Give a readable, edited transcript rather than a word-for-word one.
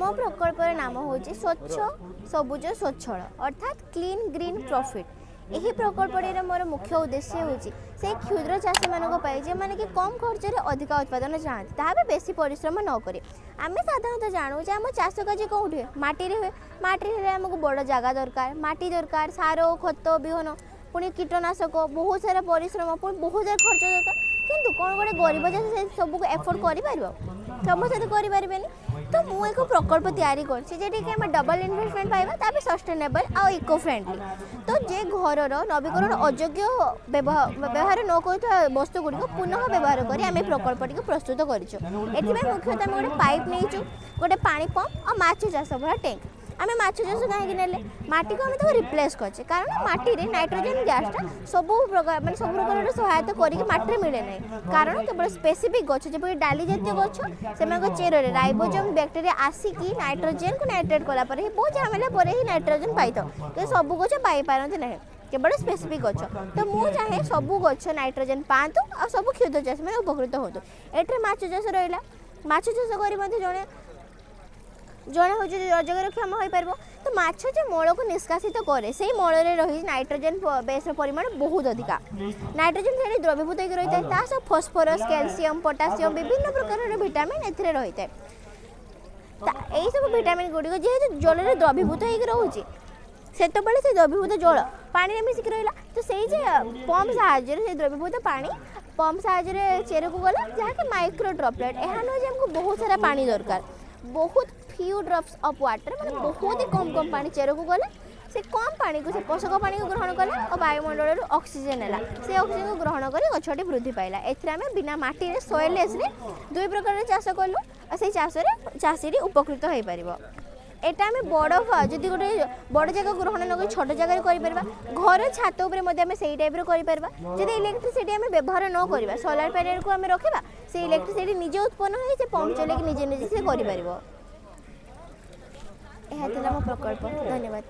मो प्रकल्पर नाम हूँ स्वच्छ सबुज स्वच्छल अर्थात क्लीन ग्रीन प्रॉफिट। यही प्रकल्प मोर मुख्य उद्देश्य हूँ से क्षुद्र चाषी मानी जे मैंने कि कम खर्च में अधिक उत्पादन चाहती ताहा बेसी परिश्रम न करी आम साधारणतः जानू जे आम चाष कार्य कौट हुए माटी हुए माटी आमको बड़ जगह दरकार माटी दरकार सार खत विहन पुणी कीटनाशक बहुत सारा परिश्रम पुणी बहुत सारा खर्च दरकार किंतु कौन गोटे गरीब चाषी सबको एफोर्ड कर समस्ते तो करें तो मुझे एक प्रकल्प तैयारी कर डबल इन्वेस्टमेंट पाइबा तापर सस्टेनेबल आ इको फ्रेंडली तो जे घर नवीकरण अयोग्य व्यवहार न कर वस्तु गुड़िक पुनः व्यवहार कर आम प्रकल्प टी प्रस्तुत कर मुख्यतः गोटे पाइप नहीं गोटे पानी पंप और माछ चाष भरा टैंक आम माछ चाष कहीं माटी को आम रिप्लेस करछे कारण माटी रे नाइट्रोजन गैसटा सब प्रकार माने सब प्रकार सहायता करके माटी मिले ना कारण केवल स्पेसिफिक गछ जब डाली जातीय गछ से चेर राइबोसोम बैक्टेरिया आसिकी नाइट्रोजन को नाइट्रेट कला बहुत झमेला पर ही नाइट्रोजन पाई तो सब गछ पाई पारती ना केवल स्पेसिफिक गछ तो मुझे चाहे सबू गछ नाइट्रोजन पातु आ सब क्षुद्र चाषी मैंने उपकृत हो एटे माछ चाष रहा माछ चाष कर जड़े जड़े हूँ रोजगार क्षम हो पार तो माछ जो मल को निष्कासित कै से मल रही नाइट्रोजन बेस परिमाण बहुत अधिका नाइट्रोजन से द्रवीभूत होकर रही है सब फस्फोरस कैल्शियम पोटासियम विभिन्न प्रकार भिटामिन ए रही है यही सब भिटामिन गुड़िक जेहेतु जल में द्रवीभूत होकर रोचे से द्रवीभूत जल पानी में मिसिक रहा तो से पंप साहाय्य द्रवीभूत पानी पंप साहाय्य चेर को गला जहाँकि माइक्रो ड्रॉपलेट यह नुहे आमको बहुत सारा पानी दरकार बहुत फ्यू ड्रॉप्स ऑफ वाटर माने बहुत ही कम पानी चेर को गला से कम पानी को से पोषक पानी को ग्रहण कला और वायुमंडल ऑक्सीजन है से ऑक्सीजन को ग्रहण कर गछटी वृद्धि पाइला एथरे बिना माटी रे सॉइललेस रे दुई प्रकार चाष कलु और से चाष चाषी उपकृत हो पार एटा आम बड़ जदि गोटे बड़ जगह ग्रहण न छोट जगह कर घर छात उपर से टाइप कर इलेक्ट्रिसिटी आम व्यवहार न करवा सोलार पैनल को आम रखा से इलेक्ट्रिसिटी निजे उत्पन्न हो पंप चल निजे निजे से कर। यह मो प्रकल्प। धन्यवाद।